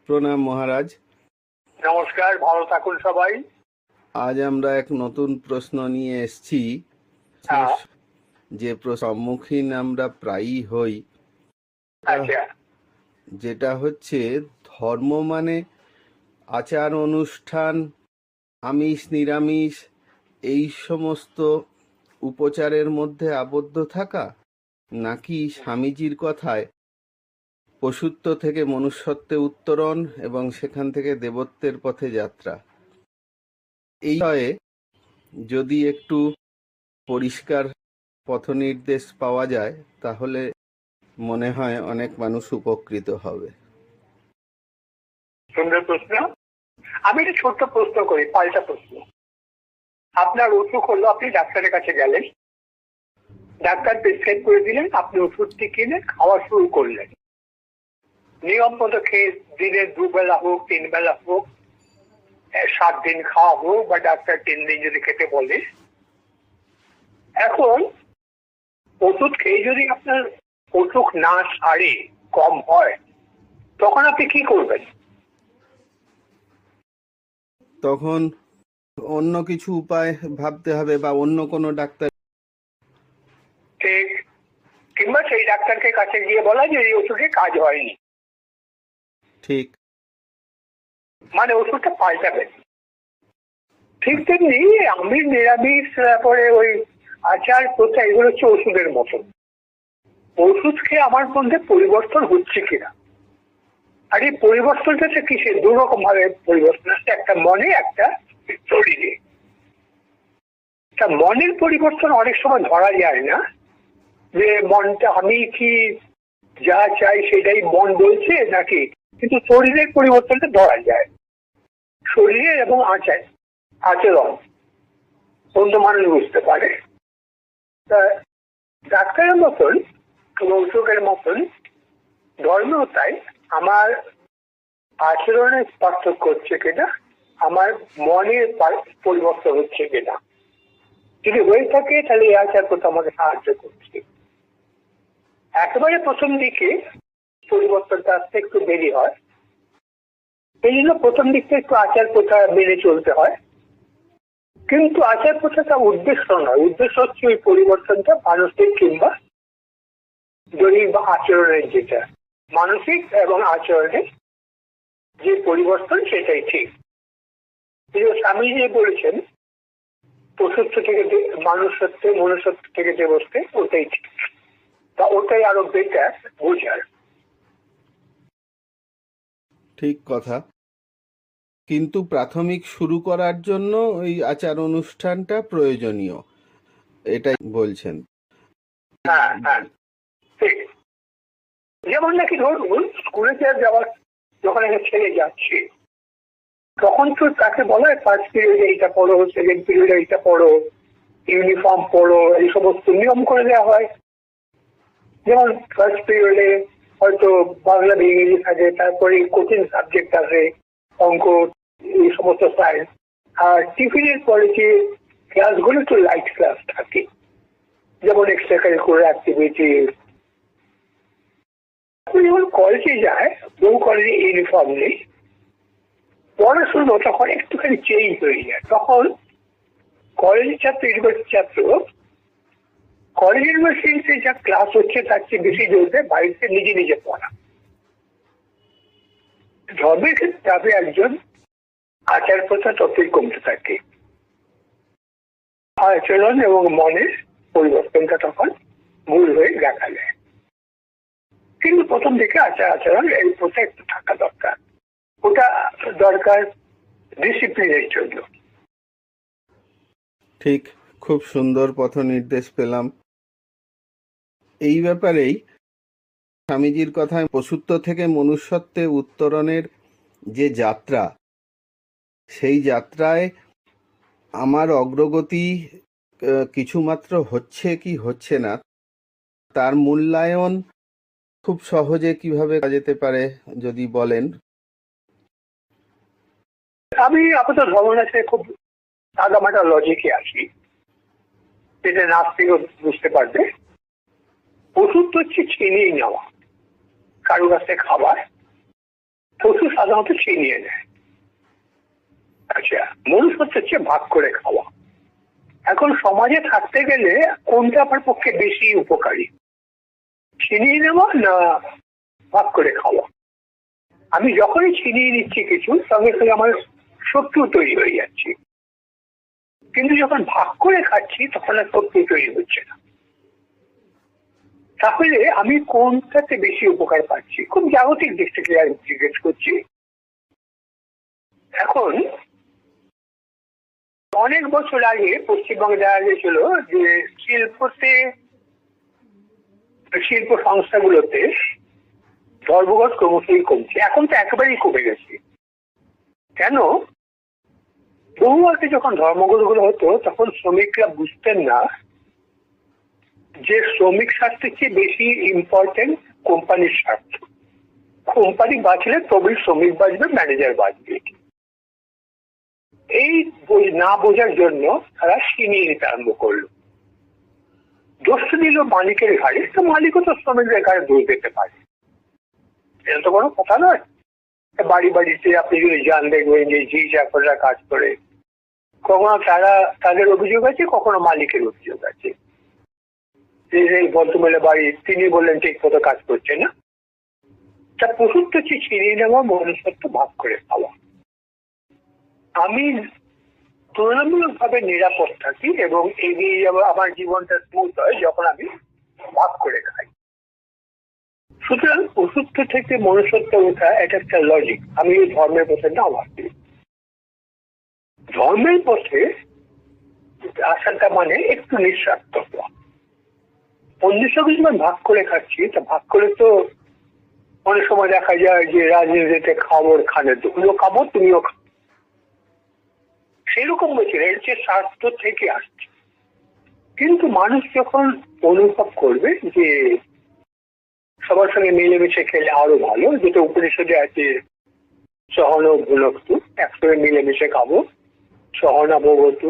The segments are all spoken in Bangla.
প্রণাম মহারাজ। নমস্কার, ভালো থাকুন সবাই। আজ আমরা এক নতুন প্রশ্ন নিয়ে এসেছি, যে সম্মুখীন আমরা প্রায়ই হই, আচ্ছা, যেটা হচ্ছে ধর্ম মানে আচার অনুষ্ঠান, আমিষ নিরামিষ এই সমস্ত উপচারের মধ্যে আবদ্ধ থাকা, নাকি স্বামীজির কথায় পশুত্ব থেকে মনুষ্যত্বে উত্তরণ এবং সেখান থেকে দেবত্বের পথে যাত্রা। এই বিষয়ে যদি একটু পরিষ্কার পথনির্দেশ পাওয়া যায় তাহলে মনে হয় অনেক মানুষ উপকৃত হবে। সুন্দর প্রশ্ন। আমি একটা ছোট্ট প্রশ্ন করি, পাল্টা প্রশ্ন। আপনার অসুখ হলো, আপনি ডাক্তারের কাছে গেলেন, ডাক্তার প্রেসক্রাইব করে দিলেন, আপনি ওষুধটি কিনে খাওয়া শুরু করলেন। নিয়ম মতো খেয়ে দিনে 2 বেলা হোক 3 বেলা হোক, 7 দিন খাওয়া হোক, বা ডাক্তার 3 দিন যদি খেতে বলে। এখন ওষুধ খেয়ে যদি আপনার অসুখ না সারে, কম হয়, তখন আপনি কি করবেন? তখন অন্য কিছু উপায় ভাবতে হবে, বা অন্য কোনো ডাক্তার, ঠিক, কিংবা সেই ডাক্তারকে কাছে গিয়ে বলা যে এই ওষুধে কাজ হয়নি, ঠিক মানে ওষুধটা পাল্টাবেন। ঠিক তেমনি আমি নিরামিষ, তারপরে ওই আচার প্রথা, এগুলো হচ্ছে ওষুধের মতন। ওষুধ খেয়ে আমার মধ্যে পরিবর্তন হচ্ছে কিনা, আর এই পরিবর্তনটা কিসে? 2 রকম ভাবে পরিবর্তন আছে, একটা মনে, একটা শরীরে। তা মনের পরিবর্তন অনেক সময় ধরা যায় না, যে মনটা আমি কি যা চাই সেটাই মন বলছে নাকি, কিন্তু শরীরের পরিবর্তনটা ধরা যায়। শরীরের এবং আচরণ অন্য মানুষ বুঝতে পারে। তা ডাক্তারের মতন, ঔষধের মতন ধর্মেও তাই, আমার আচরণের পার্থক্য হচ্ছে কিনা, আমার মনের পরিবর্তন হচ্ছে কিনা। যদি হয়ে থাকে তাহলে এই আচার প্রথা আমাকে সাহায্য করছে। একেবারে প্রথম দিকে পরিবর্তনটা আসতে একটু দেরি হয়, এই জন্য প্রথম দিকটা একটু আচার প্রথা মেনে চলতে হয়। কিন্তু আচার প্রথাটা উদ্দেশ্য নয়, উদ্দেশ্য হচ্ছে ওই পরিবর্তনটা মানসিক কিংবা দৈহিক বা আচরণের, যেটা মানসিক এবং আচরণের যে পরিবর্তন সেটাই ঠিক। স্বামীজি বলেছেন পশুত্ব থেকে মানুষত্বে, মনুষ্যত্ব থেকে দেবত্বে, ওটাই ঠিক, বা ওটাই আরো বেটার বোঝার। ঠিক কথা, কিন্তু প্রাথমিক শুরু করার জন্য ওই আচার অনুষ্ঠানটা প্রয়োজনীয়, এটাই বলছেন। হ্যাঁ হ্যাঁ, ঠিক। যেমন নাকি ধরুন স্কুলে যাওয়ার, যখন একটা ছেলে যাচ্ছে, তখন তো তাকে বলা হয় ফার্স্ট পিরিয়ডে এইটা পড়ো, সেকেন্ড পিরিয়ডে এইটা পড়ো, ইউনিফর্ম পড়ো, এই সমস্ত নিয়ম করে দেওয়া হয়। যেমন ফার্স্ট পিরিয়ডে হয়তো বাংলা ইংরেজি থাকে, তারপরে কোচিং সাবজেক্ট আছে, অঙ্ক, এই সমস্ত সায়েন্স। আর টিফিনের পরে যে ক্লাসগুলো একটু লাইট ক্লাস থাকে, যেমন এক্সট্রা কারিকুলার অ্যাক্টিভিটি। যখন কলেজে যায়, বহু কলেজে ইউনিফর্ম নেই, পড়াশুনো তখন একটুখানি চেঞ্জ হয়ে যায়। তখন কলেজের ছাত্র, ইউনিভার্সিটি ছাত্র, কলেজ ইউনিভার্সিটিতে যা ক্লাস হচ্ছে তার চেয়ে বেশি জোর বাড়িতে নিজে নিজে পড়া। ধর্মের ক্ষেত্রে আপনি একজন আচার প্রথা ততই কমতে থাকে, আচরণ এবং মনের পরিবর্তনটা তখন মূল হয়ে দেখা যায়। কিন্তু প্রথম দিকে আচার আচরণ এই প্রথা একটু থাকা দরকার, ওটা দরকার ডিসিপ্লিনের জন্য। ঠিক, খুব সুন্দর পথ নির্দেশ পেলাম। এই ব্যাপারেই স্বামীজির কথায় পশুত্ব থেকে মনুষ্যত্বে উত্তরণের যে যাত্রা, সেই যাত্রায় আমার অগ্রগতি কিছুমাত্র হচ্ছে কি হচ্ছে না, তার মূল্যায়ন খুব সহজে কিভাবে করা যেতে পারে যদি বলেন। আমি আপাতত ধর্মনাথে খুব সাদামাটা লজিকে আসি, যেটা নাস্তিকও বুঝতে পারবে। ওষুধ হচ্ছে ছিনিয়ে নেওয়া কারো কাছে খাবার। পশু সাধারণত ছিনিয়ে নেয়। আচ্ছা, মনুষ্যত্ব হচ্ছে ভাগ করে খাওয়া। এখন সমাজে থাকতে গেলে কোনটা আমার পক্ষে বেশি উপকারী, ছিনিয়ে নেওয়া না ভাগ করে খাওয়া? আমি যখনই ছিনিয়ে নিচ্ছি কিছু, সঙ্গে সঙ্গে আমার শত্রু তৈরি হয়ে যাচ্ছে। কিন্তু যখন ভাগ করে খাচ্ছি তখন আর শত্রু তৈরি হচ্ছে না। তাহলে আমি কোনটাতে বেশি উপকার পাচ্ছি? খুব জাগতিক দিক থেকে জিজ্ঞেস করছি। এখন অনেক বছর আগে পশ্চিমবঙ্গে দেখা গেছিল যে শিল্প সংস্থাগুলোতে ধর্মঘট ক্রমশই কমছে। এখন তো একেবারেই কমে গেছে। কেন? বহু আগে যখন ধর্মঘটগুলো হতো তখন শ্রমিকরা বুঝতেন না যে শ্রমিক স্বার্থের চেয়ে বেশি ইম্পর্টেন্ট কোম্পানির স্বার্থ। কোম্পানি বাঁচলে তবেই শ্রমিক বাঁচবে, ম্যানেজার বাঁচবে। এই না বোঝার জন্য তারা ছিনিয়ে নিতে আরম্ভ করলো। দোষ দিল মালিকের ঘাড়ে, তো মালিকও তো শ্রমিকদের ঘাড়ে দোষ দিতে পারে। এটা তো কোনো কথা নয়। বাড়ি বাড়িতে আপনি যদি যান দেখবেন যে ঝি চাকররা কাজ করে, কখনো তাদের অভিযোগ আছে, কখনো মালিকের অভিযোগ আছে। এই ভদ্রমহিলা বাড়ি, তিনি বললেন ঠিক মতো কাজ করছে না। তা পশুত্ব হচ্ছে ছিনিয়ে নেওয়া, মনুষ্যত্ব ভাগ করে খাওয়া। আমি তুলনামূলক ভাবে নিরাপদ থাকি এবং এগিয়ে যাবো, আমার জীবনটা স্মুথ হয় যখন আমি ভাগ করে খাই। সুতরাং পশুত্ব থেকে মনুষ্যত্ব ওঠা এটা একটা লজিক। আমি ধর্মের পথে না ভাবছি। ধর্মের পথে আসাটা মানে একটু নিঃস্বার্থ হওয়া। অন্যের সঙ্গে যখন ভাগ করে খাচ্ছি, তা ভাগ করে তো অনেক সময় দেখা যায় যে রাজনীতিতে খবর খানে, তুমিও খাবো তুমিও খাবো, সেরকম বলছে এর যে স্বার্থ থেকে আসছে। কিন্তু মানুষ যখন অনুভব করবে যে সবার সঙ্গে মিলেমিশে খেলে আরো ভালো, যেটা উপনিষদে আছে সহন ভুনক্তু, একসঙ্গে মিলেমিশে খাবো, সহনা ভবতু,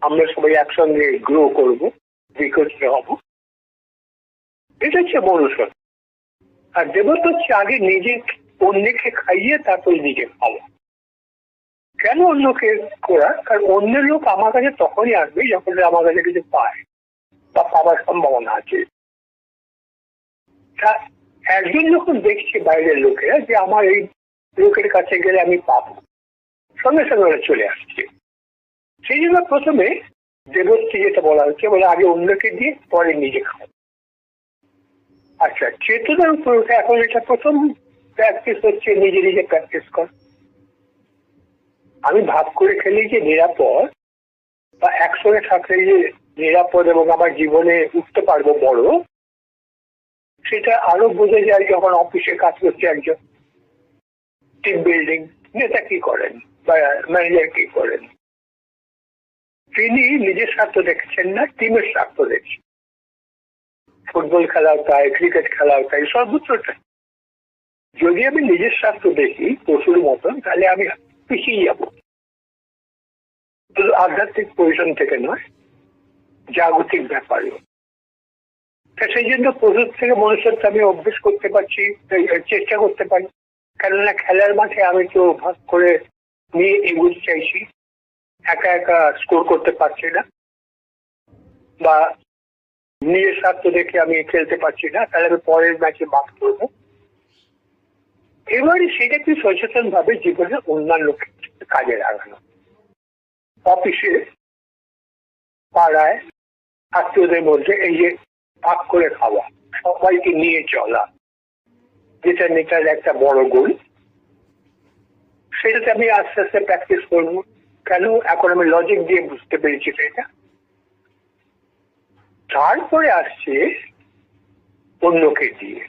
আমরা সবাই একসঙ্গে গ্রো করবো, বিকশিত হব, এটা হচ্ছে মনুষ্যত্ব। আর দেবত্ব হচ্ছে আগে নিজে অন্যকে খাইয়ে তারপরে নিজে খাওয়া। কেন অন্যকে করা? কারণ অন্যের লোক আমার কাছে তখনই আসবে যখন আমার কাছে কিছু পায় বা পাওয়ার সম্ভাবনা আছে। তা একজন যখন দেখছে বাইরের লোকেরা যে আমার এই লোকের কাছে গেলে আমি পাবো, সঙ্গে সঙ্গে ওরা চলে আসছে। সেই জন্য প্রথমে দেবত্বে যেটা বলা হচ্ছে, বলে আগে অন্যকে দিয়ে পরে নিজে খাও। আচ্ছা, চেতনার উপর ওঠে। এখন এটা প্রথম প্র্যাকটিস হচ্ছে নিজে নিজে প্র্যাকটিস কর। আমি ভাগ করে খেলি যে নিরাপদ, বা একসঙ্গে থাকলে যে নিরাপদ এবং আমার জীবনে উঠতে পারবো বড়, সেটা আরো বোঝা যায় যখন অফিসে কাজ করছে একজন। টিম বিল্ডিং নেতা কি করেন বা ম্যানেজার কি করেন? তিনি নিজের স্বার্থ দেখছেন না, টিমের স্বার্থ দেখছেন। ফুটবল খেলাও তাই, ক্রিকেট খেলাও তাই, সর্বত্রটা। যদি আমি নিজের স্বার্থ দেখি পশুর মতন, তাহলে আমি পিছিয়ে যাব। শুধু আধ্যাত্মিক পরিশ্রম থেকে নয়, জাগতিক ব্যাপারেও। সেই জন্য পশুর থেকে মনুষ্যত্ব আমি অভ্যেস করতে পারছি, চেষ্টা করতে পারি। কেননা খেলার মাঠে আমি তো ভাগ করে নিয়ে এগোতে চাইছি, একা একা স্কোর করতে পারছি না, বা নিজের স্বার্থ দেখে আমি খেলতে পারছি না, তাহলে আমি পরের ম্যাচে ভাগ করবো। এবারে সেটাকে সচেতন ভাবে জীবনের অন্যান্য ক্ষেত্রে কাজে লাগানো। অফিসে, পাড়ায়, আত্মীয়দের মধ্যে এই যে ভাগ করে খাওয়া, সবাইকে নিয়ে চলা, যেটা নেতার একটা বড় গুণ, সেটাতে আমি আস্তে আস্তে প্র্যাকটিস করবো। কেন? এখন আমি লজিক দিয়ে বুঝতে পেরেছি সেটা। তারপরে আসছে অন্যকে দিয়ে।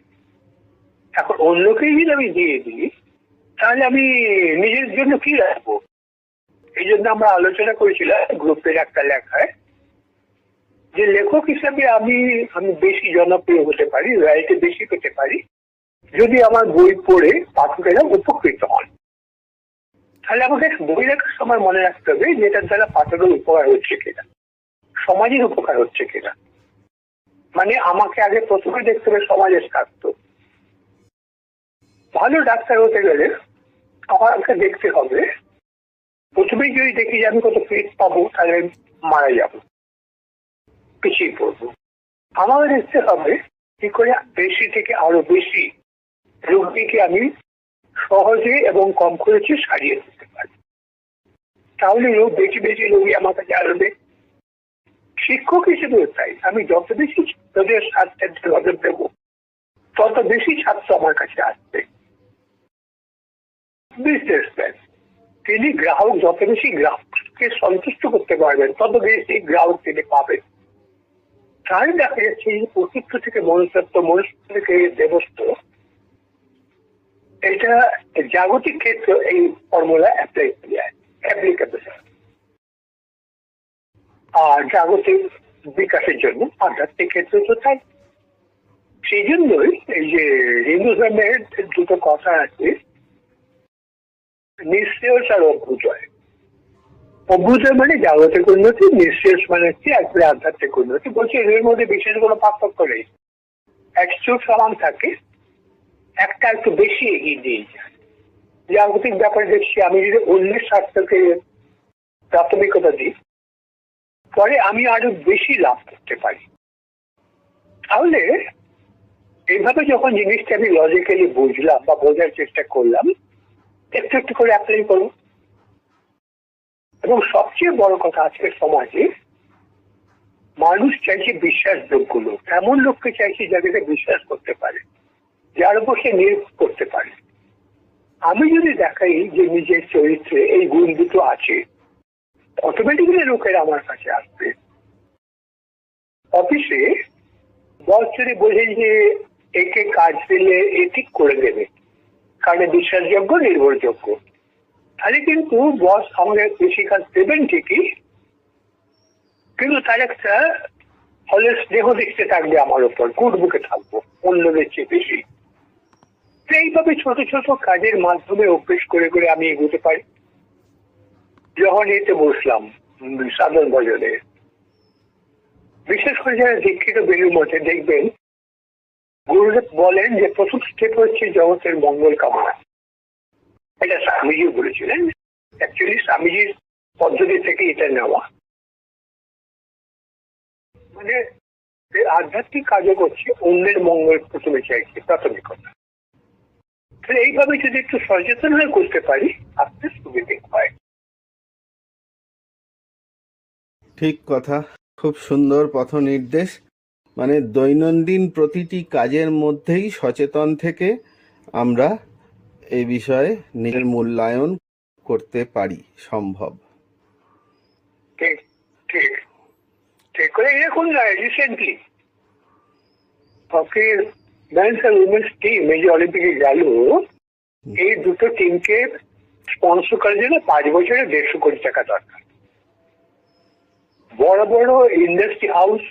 এখন অন্যকে যদি আমি দিয়ে দিই, তাহলে আমি নিজের জন্য কি রাখবো? এই জন্য আমরা আলোচনা করেছিলাম গ্রুপের একটা লেখায়, যে লেখক হিসাবে আমি বেশি জনপ্রিয় হতে পারি, রয়্যালটি বেশি পেতে পারি যদি আমার বই পড়ে পাঠকেরা উপকৃত হন। তাহলে আমাকে বই লেখার সময় মনে রাখতে হবে যেটার দ্বারা পাঠকের উপকার হচ্ছে কিনা, সমাজের উপকার হচ্ছে কিনা। মানে আমাকে আগে প্রথমে দেখতে হবে সমাজের স্বার্থ। ভালো ডাক্তার হতে গেলে আমাকে দেখতে হবে, প্রথমেই যদি দেখি যে আমি কত পেট পাবো তাহলে আমি মারা যাবো, পিছিয়ে পড়বো। আমাকে দেখতে হবে কি করে বেশি থেকে আরো বেশি রোগীকে আমি সহজে এবং কম খরচে সারিয়ে দিতে পারি। তাহলে বেশি বেশি রোগী আমার কাছে আসবে। শিক্ষক হিসেবেও তাই, আমি যত বেশি তাদের স্বাস্থ্যের নজর দেবো তত বেশি ছাত্র আমার কাছে আসবে। বিজনেসম্যান তিনি গ্রাহক, যত বেশি গ্রাহককে সন্তুষ্ট করতে পারবেন তত বেশি গ্রাহক তিনি পাবেন। তাই দেখা যাচ্ছে এই প্রকৃতি থেকে মনুষ্যত্ব, মনুষ্য থেকে দেবত্ব, এটা জাগতিক ক্ষেত্রে এই ফর্মুলা অ্যাপ্লিকেবল। আর জাগতিক বিকাশের জন্য আধ্যাত্মিক ক্ষেত্রে তো তাই। সেই জন্যই এই যে হিন্দু ধর্মের দুটো কথা আছে, নিঃশ্রেয়স আর অভ্যুদয়। অভ্যুদয় মানে জাগতিক উন্নতি, নিঃশ্রেয়স মানে হচ্ছে একবারে আধ্যাত্মিক উন্নতি। বলছে এর মধ্যে বিশেষ কোনো পার্থক্য নেই, অ্যাটিটিউড সমান থাকে, একটা একটু বেশি এগিয়ে দিয়ে যায়। জাগতিক ব্যাপারে দেখছি আমি যদি অন্যের স্বার্থকে প্রাথমিকতা দিই পরে আমি আরো বেশি লাভ করতে পারি। তাহলে এইভাবে যখন জিনিসটা আমি লজিক্যালি বুঝলাম বা বোঝার চেষ্টা করলাম, একটু একটু করে অ্যাপ্লাই করবো। এবং সবচেয়ে বড় কথা, আজকের সমাজে মানুষ চাইছে বিশ্বাসযোগ্য লোক, এমন লোককে চাইছে যাদেরকে বিশ্বাস করতে পারে, যার উপর সে নির্ভর করতে পারে। আমি যদি দেখাই যে নিজের চরিত্রে এই গুণ দুটো আছে, অটোমেটিক্যালি লোকের আমার কাছে আসবে। অফিসে বস যদি বোঝেন যে একে কাজ দিলে এ ঠিক করে দেবে, কারণ বিশ্বাসযোগ্য, নির্ভরযোগ্য, তাহলে কিন্তু বস আমাদের বেশি কাজ দেবেন ঠিকই, কিন্তু তার একটা ফলে স্নেহ দেখতে থাকবে আমার উপর, গুড বুকে থাকবো অন্যদের চেয়ে বেশি। এইভাবে ছোট ছোট কাজের মাধ্যমে অভ্যেস করে করে আমি এগোতে পারি। যখন এতে বসলাম সাধন ভজনে, বিশেষ করে যারা দীক্ষিত বেলুর মধ্যে দেখবেন গুরুদেব বলেন যে প্রথম স্টেপ হচ্ছে জগতের মঙ্গল কামনা। এটা স্বামীজি বলেছিলেন, অ্যাকচুয়ালি স্বামীজির পদ্ধতি থেকে এটা নেওয়া। মানে আধ্যাত্মিক কাজও করছে, অন্যের মঙ্গল প্রথমে চাইছে, প্রাথমিকতা। তাহলে এইভাবে যদি একটু সচেতন হয়ে করতে পারি, আপনার সুবিধে হয়। ঠিক কথা, খুব সুন্দর পথ নির্দেশ। মানে দৈনন্দিন প্রতিটি কাজের মধ্যেই সচেতন থেকে আমরা এই বিষয়ে নিজের মূল্যায়ন করতে পারি, সম্ভব। ঠিক ঠিক ঠিক করে এরকম রিসেন্টলি হকির মেন্স আর উইমেন্স টিম এই যে অলিম্পিকে গেল, এই দুটো টিমকে স্পন্সর করার জন্য 5 বছরে 150 কোটি টাকা দরকার। বড় বড় ইন্ডাস্ট্রি হাউস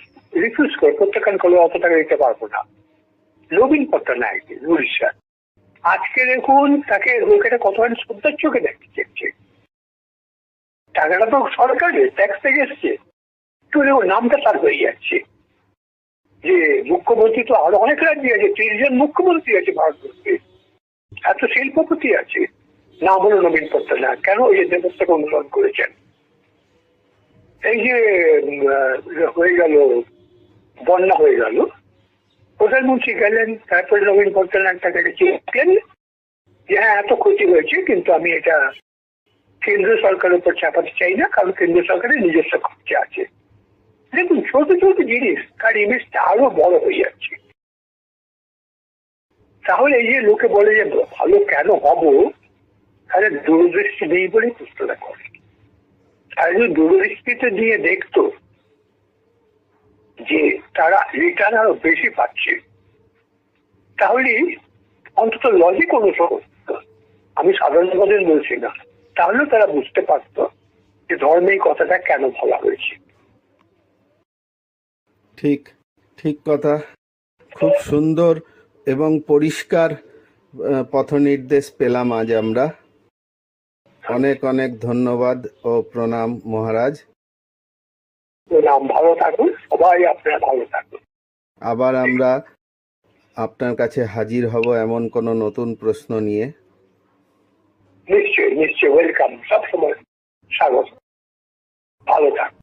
রিফিউজ করে, প্রত্যাখ্যান করলে অত টাকা দিতে পারবো না। নবীন পট্টনায়ক উড়িষ্যা, আজকে দেখুন তাকে লোকেরা কতখানি শ্রদ্ধার চোখে দেখছে। টাকাটা তো সরকারের ট্যাক্স থেকে এসছে, তো দেখুন নামটা তার হয়ে যাচ্ছে। যে মুখ্যমন্ত্রী তো আরো অনেক রাজ্যে আছে, 30 জন মুখ্যমন্ত্রী আছে ভারতবর্ষে, এত শিল্পপতি আছে, নাম হলো নবীন পট্টনায়ক। কেন? এই দেবস্থাকে অনুসরণ করেছেন। এই যে হয়ে গেল, বন্যা হয়ে গেল, প্রধানমন্ত্রী গেলেন, তারপরে নবীন পট্টনায়ক তাকে চিনলেন যে হ্যাঁ এত ক্ষতি হয়েছে, কিন্তু আমি এটা কেন্দ্র সরকারের উপর চাপাতে চাই না, কারণ কেন্দ্র সরকারের নিজস্ব খরচা আছে। দেখুন ছোট ছোট জিনিস তার ইমেজটা আরো বড় হয়ে যাচ্ছে। তাহলে এই যে লোকে বলে যে ভালো কেন হব, তাহলে দূরদৃষ্টি নেই বলেই প্রশ্নটা করে। আর যদি দূরদৃষ্টিতে দিয়ে দেখতো যে তারা রিটার্ন আরো বেশি পাচ্ছে, তাহলে অন্তত লজিক অনুসরণ, আমি সাধারণভাবে বলছি না, তাহলেও তারা বুঝতে পারত যে ধর্মে এই কথাটা কেন বলা হয়েছে। ঠিক ঠিক কথা, খুব সুন্দর এবং পরিষ্কার পথ নির্দেশ পেলাম আজ আমরা। অনেক অনেক ধন্যবাদ ও প্রণাম মহারাজ। নাম ভালো থাকুন, সবাই আপনারা ভালো থাকুন। আবার আমরা আপনার কাছে হাজির হব এমন কোনো নতুন প্রশ্ন নিয়ে। নিশ্চয়ই নিশ্চয়ই, ওয়েলকাম, সবসময় স্বাগত। ভালো থাক।